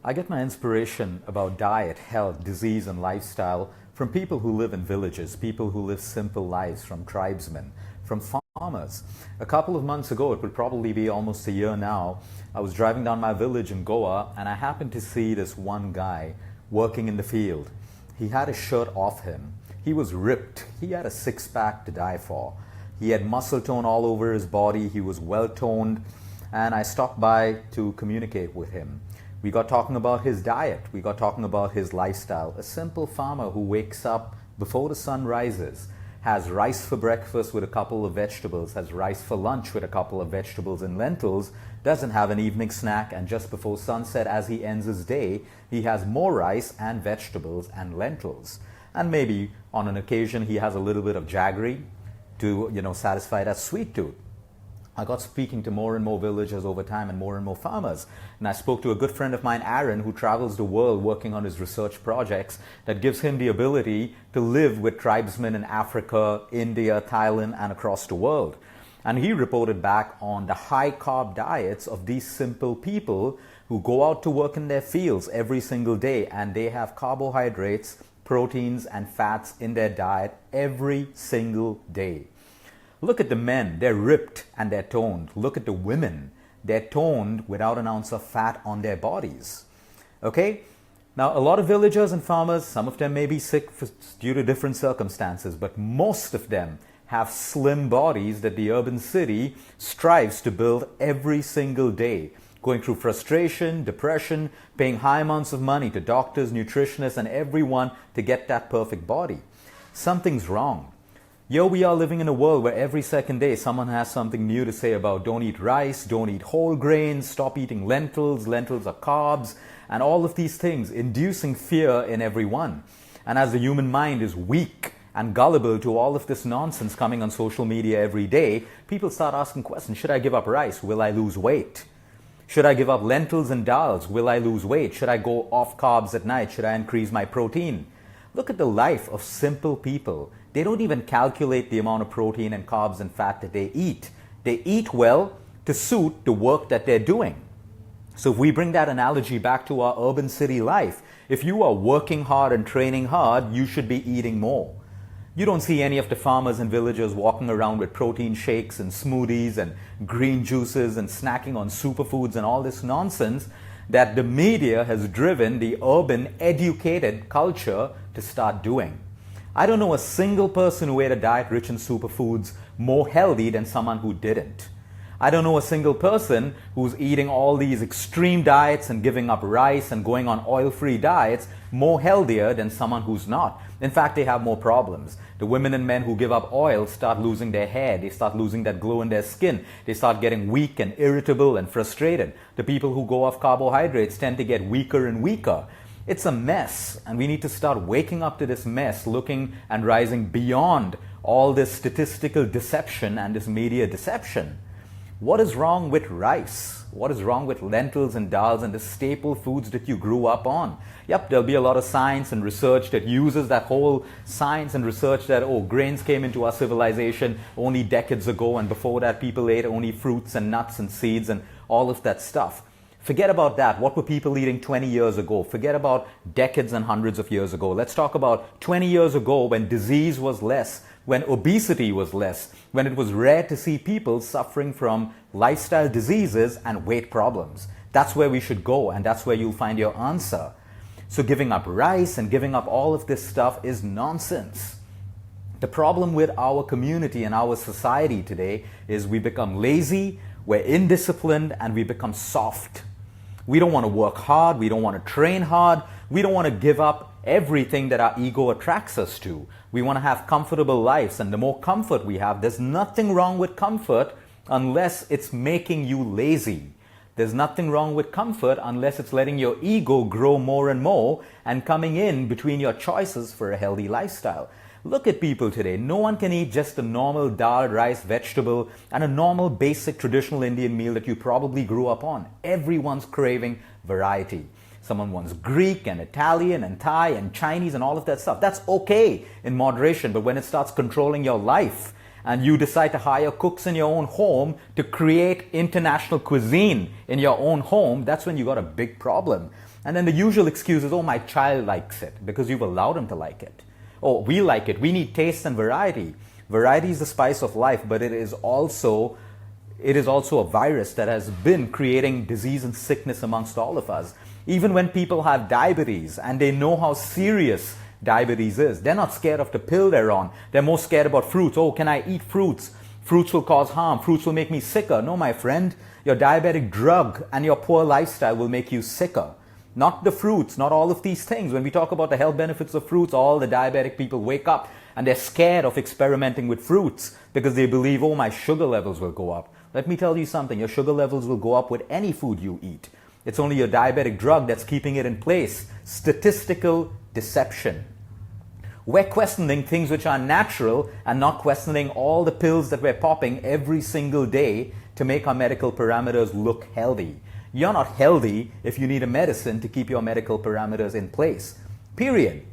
I get my inspiration about diet, health, disease, and lifestyle from people who live in villages, people who live simple lives, from tribesmen, from farmers. A couple of months ago, it would probably be almost a year now, I was driving down my village in Goa and I happened to see this one guy working in the field. He had his shirt off him. He was ripped. He had a six-pack to die for. He had muscle tone all over his body. He was well-toned. And I stopped by to communicate with him. We got talking about his diet. We got talking about his lifestyle. A simple farmer who wakes up before the sun rises, has rice for breakfast with a couple of vegetables, has rice for lunch with a couple of vegetables and lentils, doesn't have an evening snack, and just before sunset as he ends his day, he has more rice and vegetables and lentils. And maybe on an occasion he has a little bit of jaggery to, satisfy that sweet tooth. I got speaking to more and more villagers over time and more farmers. And I spoke to a good friend of mine, Aaron, who travels the world working on his research projects that gives him the ability to live with tribesmen in Africa, India, Thailand, and across the world. And he reported back on the high carb diets of these simple people who go out to work in their fields every single day, and they have carbohydrates, proteins, and fats in their diet every single day. Look at the men, they're ripped and they're toned. Look at the women, they're toned without an ounce of fat on their bodies. Okay? Now, a lot of villagers and farmers, some of them may be sick due to different circumstances, but most of them have slim bodies that the urban city strives to build every single day, going through frustration, depression, paying high amounts of money to doctors, nutritionists, and everyone to get that perfect body. Something's wrong. We are living in a world where every second day someone has something new to say about don't eat rice, don't eat whole grains, stop eating lentils, lentils are carbs, and all of these things inducing fear in everyone. And as the human mind is weak and gullible to all of this nonsense coming on social media every day, people start asking questions. Should I give up rice? Will I lose weight? Should I give up lentils and dals? Will I lose weight? Should I go off carbs at night? Should I increase my protein? Look at the life of simple people. They don't even calculate the amount of protein and carbs and fat that they eat. They eat well to suit the work that they're doing. So if we bring that analogy back to our urban city life, if you are working hard and training hard, you should be eating more. You don't see any of the farmers and villagers walking around with protein shakes and smoothies and green juices and snacking on superfoods and all this nonsense that the media has driven the urban educated culture to start doing. I don't know a single person who ate a diet rich in superfoods more healthy than someone who didn't. I don't know a single person who's eating all these extreme diets and giving up rice and going on oil-free diets more healthier than someone who's not. In fact, they have more problems. The women and men who give up oil start losing their hair. They start losing that glow in their skin. They start getting weak and irritable and frustrated. The people who go off carbohydrates tend to get weaker and weaker. It's a mess, and we need to start waking up to this mess, looking and rising beyond all this statistical deception and this media deception. What is wrong with rice? What is wrong with lentils and dals and the staple foods that you grew up on? Yep, there'll be a lot of science and research that uses that whole science and research that, grains came into our civilization only decades ago, and before that people ate only fruits and nuts and seeds and all of that stuff. Forget about that. What were people eating 20 years ago? Forget about decades and hundreds of years ago. Let's talk about 20 years ago when disease was less, when obesity was less, when it was rare to see people suffering from lifestyle diseases and weight problems. That's where we should go, and that's where you'll find your answer. So giving up rice and giving up all of this stuff is nonsense. The problem with our community and our society today is we become lazy, we're indisciplined, and we become soft. We don't want to work hard. We don't want to train hard. We don't want to give up everything that our ego attracts us to. We want to have comfortable lives, and the more comfort we have, there's nothing wrong with comfort unless it's making you lazy. There's nothing wrong with comfort unless it's letting your ego grow more and more and coming in between your choices for a healthy lifestyle. Look at people today. No one can eat just a normal dal, rice, vegetable, and a normal basic traditional Indian meal that you probably grew up on. Everyone's craving variety. Someone wants Greek and Italian and Thai and Chinese and all of that stuff. That's okay in moderation, but when it starts controlling your life and you decide to hire cooks in your own home to create international cuisine in your own home, that's when you got a big problem. And then the usual excuse is, oh, my child likes it, because you've allowed him to like it. Oh, we like it. We need taste and variety. Variety is the spice of life, but it is also a virus that has been creating disease and sickness amongst all of us. Even when people have diabetes and they know how serious diabetes is, they're not scared of the pill they're on. They're more scared about fruits. Oh, can I eat fruits? Fruits will cause harm. Fruits will make me sicker. No, my friend, your diabetic drug and your poor lifestyle will make you sicker. Not the fruits, not all of these things. When we talk about the health benefits of fruits, all the diabetic people wake up and they're scared of experimenting with fruits because they believe, oh, my sugar levels will go up. Let me tell you something, your sugar levels will go up with any food you eat. It's only your diabetic drug that's keeping it in place. Statistical deception. We're questioning things which are natural and not questioning all the pills that we're popping every single day to make our medical parameters look healthy. You're not healthy if you need a medicine to keep your medical parameters in place. Period.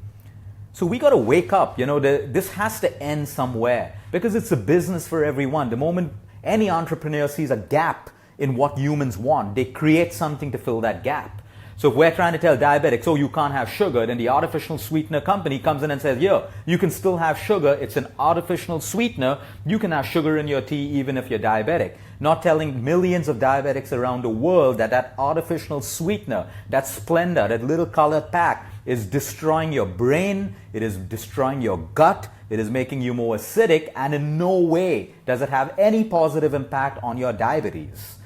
So we got to wake up. This has to end somewhere because it's a business for everyone. The moment any entrepreneur sees a gap in what humans want, they create something to fill that gap. So if we're trying to tell diabetics, oh, you can't have sugar, then the artificial sweetener company comes in and says, yeah, you can still have sugar. It's an artificial sweetener. You can have sugar in your tea even if you're diabetic. Not telling millions of diabetics around the world that artificial sweetener, that Splenda, that little colored pack is destroying your brain, it is destroying your gut, it is making you more acidic, and in no way does it have any positive impact on your diabetes.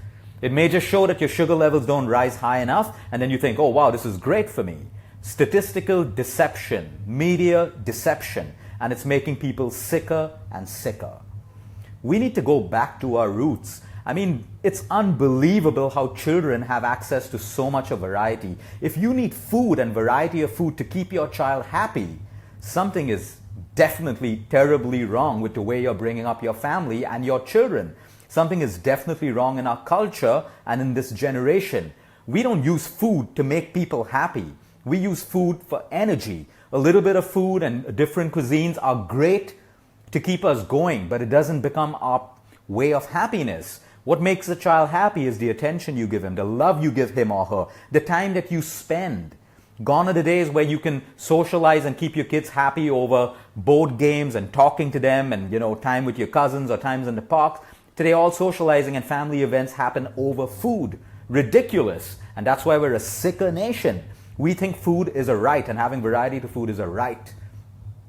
It may just show that your sugar levels don't rise high enough, and then you think, oh wow, this is great for me. Statistical deception, media deception, and it's making people sicker and sicker. We need to go back to our roots. I mean, it's unbelievable how children have access to so much of variety. If you need food and variety of food to keep your child happy, something is definitely terribly wrong with the way you're bringing up your family and your children. Something is definitely wrong in our culture and in this generation. We don't use food to make people happy. We use food for energy. A little bit of food and different cuisines are great to keep us going, but it doesn't become our way of happiness. What makes a child happy is the attention you give him, the love you give him or her, the time that you spend. Gone are the days where you can socialize and keep your kids happy over board games and talking to them and, time with your cousins or times in the park. Today, all socializing and family events happen over food. Ridiculous. And that's why we're a sicker nation. We think food is a right and having variety to food is a right.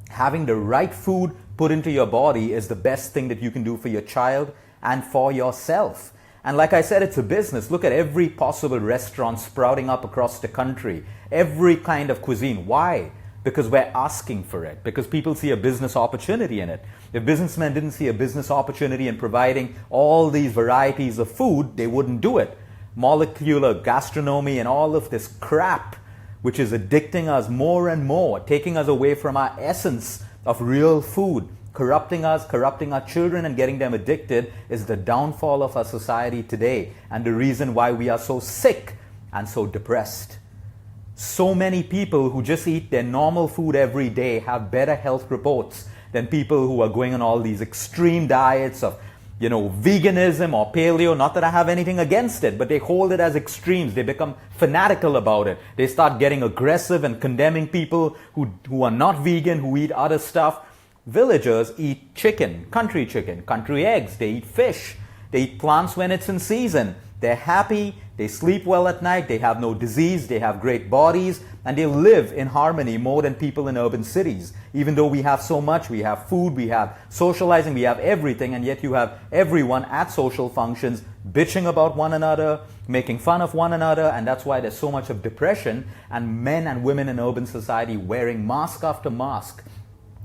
Having the right food put into your body is the best thing that you can do for your child and for yourself. And like I said, it's a business. Look at every possible restaurant sprouting up across the country. Every kind of cuisine. Why? Because we're asking for it. Because people see a business opportunity in it. If businessmen didn't see a business opportunity in providing all these varieties of food, they wouldn't do it. Molecular gastronomy and all of this crap, which is addicting us more and more, taking us away from our essence of real food, corrupting us, corrupting our children and getting them addicted, is the downfall of our society today and the reason why we are so sick and so depressed. So many people who just eat their normal food every day have better health reports than people who are going on all these extreme diets of, veganism or paleo. Not that I have anything against it, but they hold it as extremes. They become fanatical about it. They start getting aggressive and condemning people who are not vegan, who eat other stuff. Villagers eat chicken, country eggs. They eat fish. They eat plants when it's in season. They're happy, they sleep well at night, they have no disease, they have great bodies, and they live in harmony more than people in urban cities. Even though we have so much, we have food, we have socializing, we have everything, and yet you have everyone at social functions bitching about one another, making fun of one another, and that's why there's so much of depression and men and women in urban society wearing mask after mask.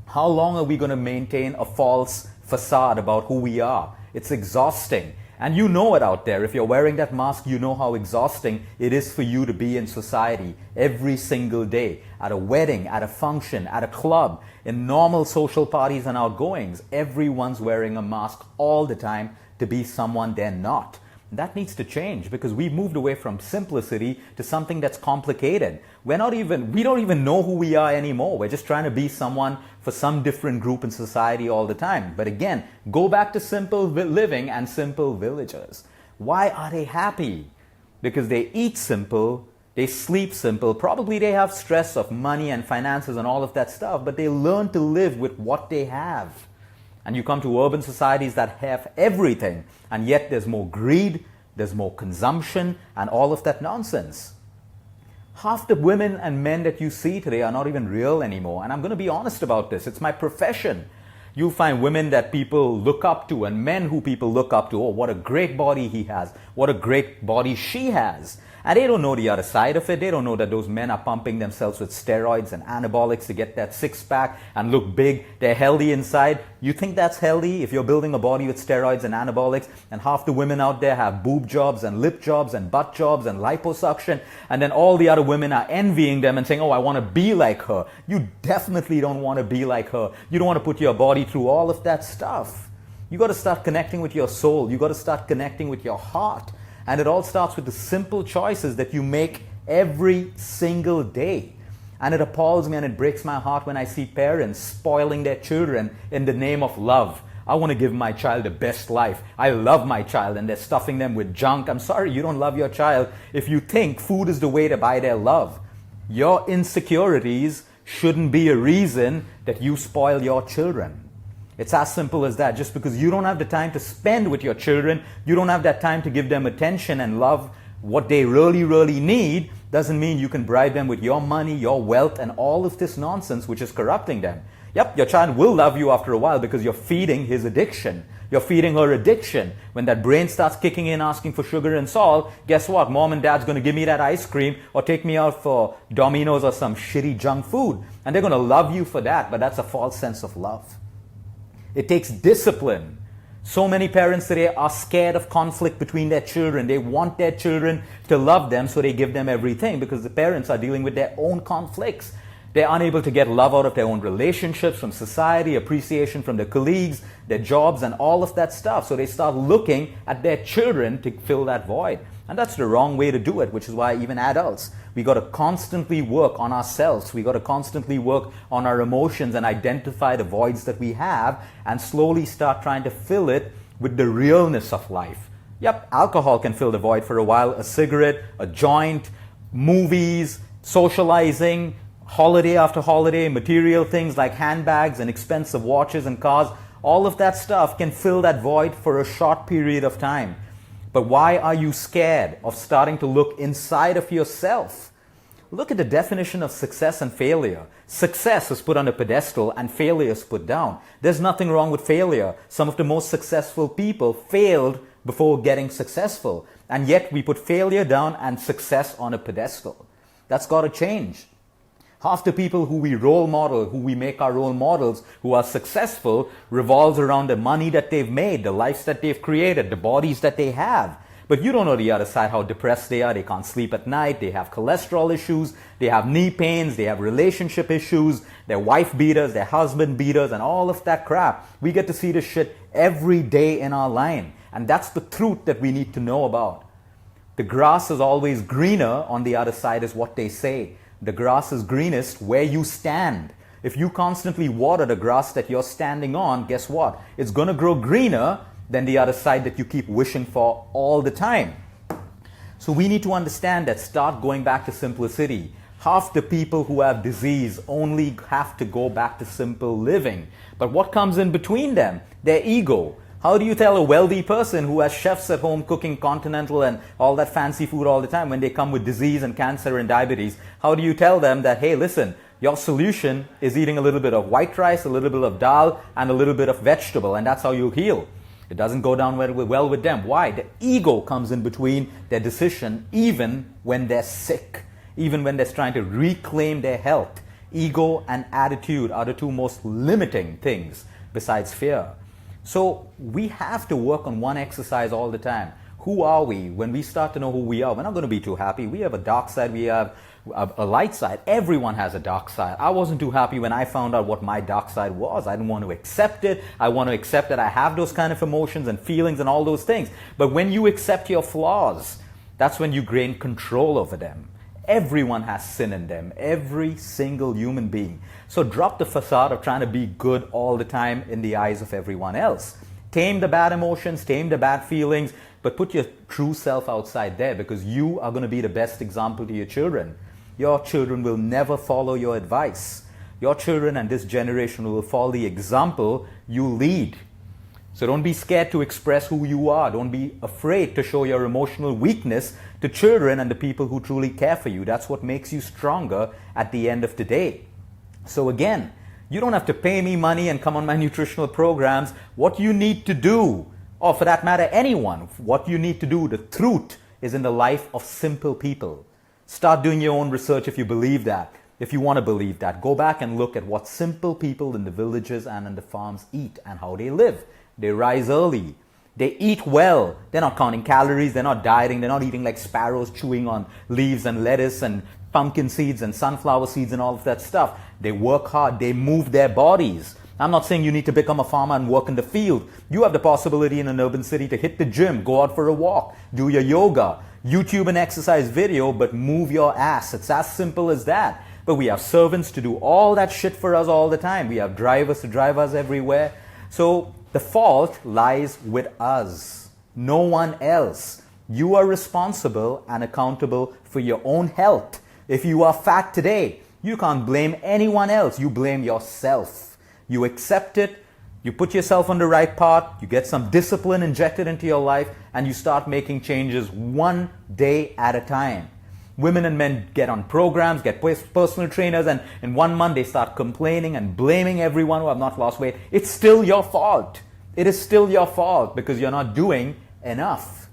How long are we going to maintain a false facade about who we are? It's exhausting. And you know it out there. If you're wearing that mask, you know how exhausting it is for you to be in society every single day. At a wedding, at a function, at a club, in normal social parties and outgoings, everyone's wearing a mask all the time to be someone they're not. That needs to change because we've moved away from simplicity to something that's complicated. We don't even know who we are anymore. We're just trying to be someone for some different group in society all the time. But again, go back to simple living and simple villagers. Why are they happy? Because they eat simple, they sleep simple, probably they have stress of money and finances and all of that stuff, but they learn to live with what they have. And you come to urban societies that have everything, and yet there's more greed, there's more consumption, and all of that nonsense. Half the women and men that you see today are not even real anymore. And I'm going to be honest about this. It's my profession. You'll find women that people look up to and men who people look up to. Oh, what a great body he has. What a great body she has. And they don't know the other side of it. They don't know that those men are pumping themselves with steroids and anabolics to get that six-pack and look big. They're healthy inside. You think that's healthy if you're building a body with steroids and anabolics and half the women out there have boob jobs and lip jobs and butt jobs and liposuction, and then all the other women are envying them and saying, oh, I want to be like her. You definitely don't want to be like her. You don't want to put your body through all of that stuff. You got to start connecting with your soul. You got to start connecting with your heart. And it all starts with the simple choices that you make every single day. And it appalls me and it breaks my heart when I see parents spoiling their children in the name of love. I want to give my child the best life. I love my child, and they're stuffing them with junk. I'm sorry, you don't love your child if you think food is the way to buy their love. Your insecurities shouldn't be a reason that you spoil your children. It's as simple as that. Just because you don't have the time to spend with your children, you don't have that time to give them attention and love, what they really, really need, doesn't mean you can bribe them with your money, your wealth, and all of this nonsense which is corrupting them. Yep, your child will love you after a while because you're feeding his addiction. You're feeding her addiction. When that brain starts kicking in, asking for sugar and salt, guess what? Mom and dad's going to give me that ice cream or take me out for Domino's or some shitty junk food. And they're going to love you for that, but that's a false sense of love. It takes discipline. So many parents today are scared of conflict between their children. They want their children to love them, so they give them everything because the parents are dealing with their own conflicts. They're unable to get love out of their own relationships, from society, appreciation from their colleagues, their jobs, and all of that stuff. So they start looking at their children to fill that void. And that's the wrong way to do it, which is why even adults, we got to constantly work on ourselves. We got to constantly work on our emotions and identify the voids that we have and slowly start trying to fill it with the realness of life. Yep, alcohol can fill the void for a while. A cigarette, a joint, movies, socializing, holiday after holiday, material things like handbags and expensive watches and cars, all of that stuff can fill that void for a short period of time. But why are you scared of starting to look inside of yourself? Look at the definition of success and failure. Success is put on a pedestal and failure is put down. There's nothing wrong with failure. Some of the most successful people failed before getting successful. And yet we put failure down and success on a pedestal. That's got to change. Half the people who we role model, who we make our role models, who are successful, revolves around the money that they've made, the lives that they've created, the bodies that they have. But you don't know the other side, how depressed they are. They can't sleep at night. They have cholesterol issues. They have knee pains. They have relationship issues. They're wife beaters. They're husband beaters and all of that crap. We get to see this shit every day in our line. And that's the truth that we need to know about. The grass is always greener on the other side is what they say. The grass is greenest where you stand. If you constantly water the grass that you're standing on, guess what? It's going to grow greener than the other side that you keep wishing for all the time. So we need to understand that, start going back to simplicity. Half the people who have disease only have to go back to simple living. But what comes in between them? Their ego. How do you tell a wealthy person who has chefs at home cooking continental and all that fancy food all the time, when they come with disease and cancer and diabetes, how do you tell them that, hey, listen, your solution is eating a little bit of white rice, a little bit of dal, and a little bit of vegetable, and that's how you heal? It doesn't go down well with them. Why? The ego comes in between their decision, even when they're sick, even when they're trying to reclaim their health. Ego and attitude are the two most limiting things besides fear. So we have to work on one exercise all the time. Who are we? When we start to know who we are, we're not going to be too happy. We have a dark side, we have a light side. Everyone has a dark side. I wasn't too happy when I found out what my dark side was. I didn't want to accept it. I want to accept that I have those kind of emotions and feelings and all those things. But when you accept your flaws, that's when you gain control over them. Everyone has sin in them. Every single human being. So drop the facade of trying to be good all the time in the eyes of everyone else. Tame the bad emotions, tame the bad feelings, but put your true self outside there, because you are going to be the best example to your children. Your children will never follow your advice. Your children and this generation will follow the example you lead. So don't be scared to express who you are. Don't be afraid to show your emotional weakness to children and the people who truly care for you. That's what makes you stronger at the end of the day. So again, you don't have to pay me money and come on my nutritional programs. What you need to do, or for that matter, anyone, what you need to do, the truth is in the life of simple people. Start doing your own research if you believe that. If you want to believe that, go back and look at what simple people in the villages and in the farms eat and how they live. They rise early. They eat well. They're not counting calories. They're not dieting. They're not eating like sparrows, chewing on leaves and lettuce and pumpkin seeds and sunflower seeds and all of that stuff. They work hard. They move their bodies. I'm not saying you need to become a farmer and work in the field. You have the possibility in an urban city to hit the gym, go out for a walk, do your yoga, YouTube an exercise video, but move your ass. It's as simple as that. But we have servants to do all that shit for us all the time. We have drivers to drive us everywhere. So the fault lies with us, no one else. You are responsible and accountable for your own health. If you are fat today, you can't blame anyone else. You blame yourself. You accept it, you put yourself on the right path, you get some discipline injected into your life, and you start making changes one day at a time. Women and men get on programs, get personal trainers, and in 1 month they start complaining and blaming everyone who have not lost weight. It's still your fault. It is still your fault because you're not doing enough.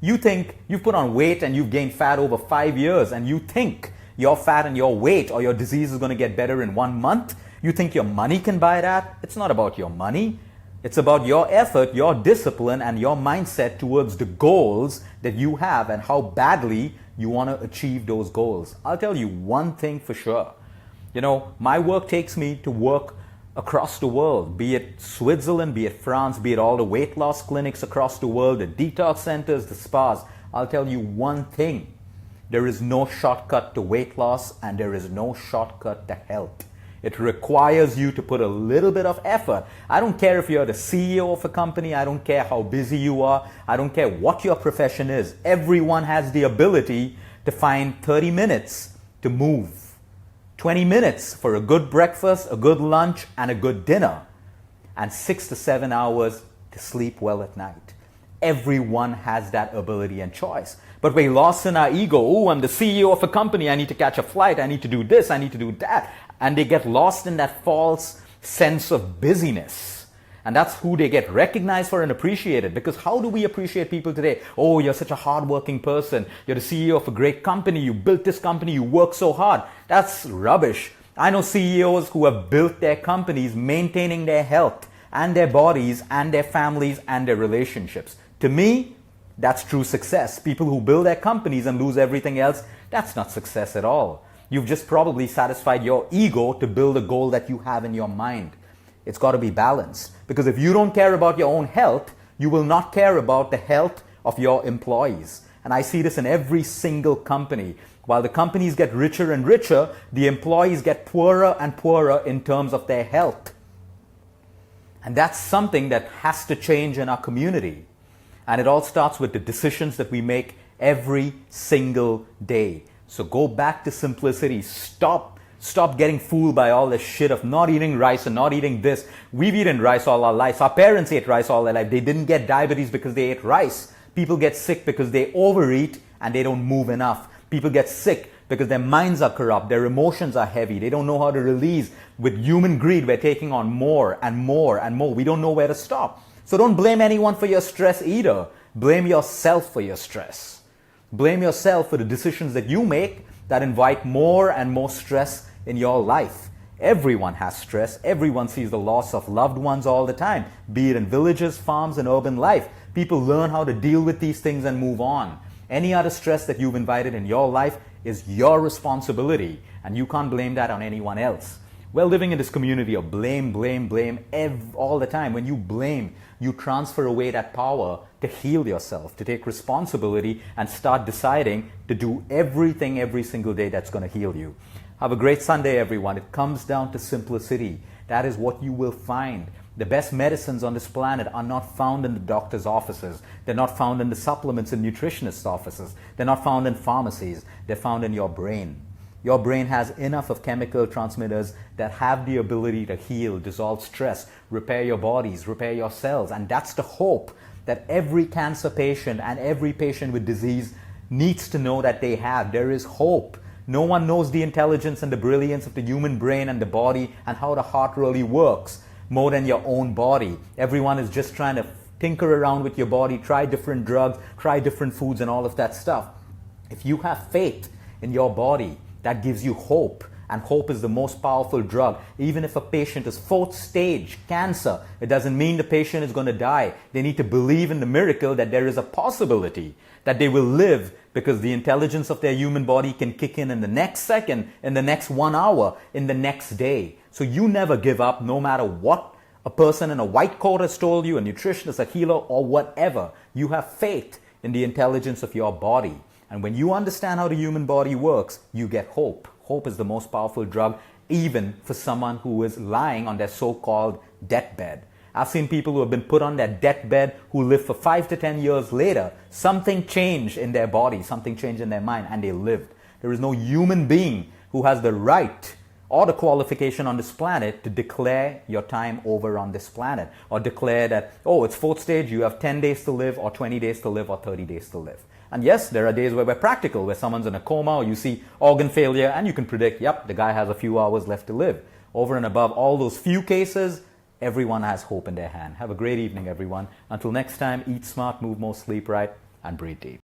You think you've put on weight and you've gained fat over 5 years, and you think your fat and your weight or your disease is going to get better in 1 month. You think your money can buy that? It's not about your money. It's about your effort, your discipline, and your mindset towards the goals that you have and how badly you want to achieve those goals. I'll tell you one thing for sure. You know, my work takes me to work across the world, be it Switzerland, be it France, be it all the weight loss clinics across the world, the detox centers, the spas. I'll tell you one thing. There is no shortcut to weight loss, and there is no shortcut to health. It requires you to put a little bit of effort. I don't care if you're the CEO of a company. I don't care how busy you are. I don't care what your profession is. Everyone has the ability to find 30 minutes to move. 20 minutes for a good breakfast, a good lunch, and a good dinner. And 6 to 7 hours to sleep well at night. Everyone has that ability and choice. But we're lost in our ego. Oh, I'm the CEO of a company. I need to catch a flight. I need to do this. I need to do that. And they get lost in that false sense of busyness. And that's who they get recognized for and appreciated. Because how do we appreciate people today? Oh, you're such a hardworking person. You're the CEO of a great company. You built this company. You work so hard. That's rubbish. I know CEOs who have built their companies maintaining their health and their bodies and their families and their relationships. To me, that's true success. People who build their companies and lose everything else, that's not success at all. You've just probably satisfied your ego to build a goal that you have in your mind. It's got to be balanced. Because if you don't care about your own health, you will not care about the health of your employees. And I see this in every single company. While the companies get richer and richer, the employees get poorer and poorer in terms of their health. And that's something that has to change in our community. And it all starts with the decisions that we make every single day. So go back to simplicity. Stop getting fooled by all this shit of not eating rice and not eating this. We've eaten rice all our lives. Our parents ate rice all their life. They didn't get diabetes because they ate rice. People get sick because they overeat and they don't move enough. People get sick because their minds are corrupt. Their emotions are heavy. They don't know how to release. With human greed, we're taking on more and more and more. We don't know where to stop. So don't blame anyone for your stress either. Blame yourself for your stress. Blame yourself for the decisions that you make that invite more and more stress in your life. Everyone has stress. Everyone sees the loss of loved ones all the time, be it in villages, farms, and urban life. People learn how to deal with these things and move on. Any other stress that you've invited in your life is your responsibility, and you can't blame that on anyone else. We're living in this community of blame all the time. When you blame, you transfer away that power to heal yourself, to take responsibility and start deciding to do everything every single day that's going to heal you. Have a great Sunday, everyone. It comes down to simplicity. That is what you will find. The best medicines on this planet are not found in the doctor's offices. They're not found in the supplements and nutritionists' offices. They're not found in pharmacies. They're found in your brain. Your brain has enough of chemical transmitters that have the ability to heal, dissolve stress, repair your bodies, repair your cells. And that's the hope that every cancer patient and every patient with disease needs to know that they have. There is hope. No one knows the intelligence and the brilliance of the human brain and the body and how the heart really works more than your own body. Everyone is just trying to tinker around with your body, try different drugs, try different foods and all of that stuff. If you have faith in your body, that gives you hope, and hope is the most powerful drug. Even if a patient is 4th stage cancer, it doesn't mean the patient is going to die. They need to believe in the miracle that there is a possibility that they will live, because the intelligence of their human body can kick in the next second, in the next 1 hour, in the next day. So you never give up, no matter what a person in a white coat has told you, a nutritionist, a healer, or whatever. You have faith in the intelligence of your body. And when you understand how the human body works, you get hope. Hope is the most powerful drug, even for someone who is lying on their so-called deathbed. I've seen people who have been put on their deathbed who live for 5 to 10 years later. Something changed in their body, something changed in their mind, and they lived. There is no human being who has the right or the qualification on this planet to declare your time over on this planet, or declare that, oh, it's 4th stage, you have 10 days to live, or 20 days to live, or 30 days to live. And yes, there are days where we're practical, where someone's in a coma or you see organ failure and you can predict, yep, the guy has a few hours left to live. Over and above all those few cases, everyone has hope in their hand. Have a great evening, everyone. Until next time, eat smart, move more, sleep right, and breathe deep.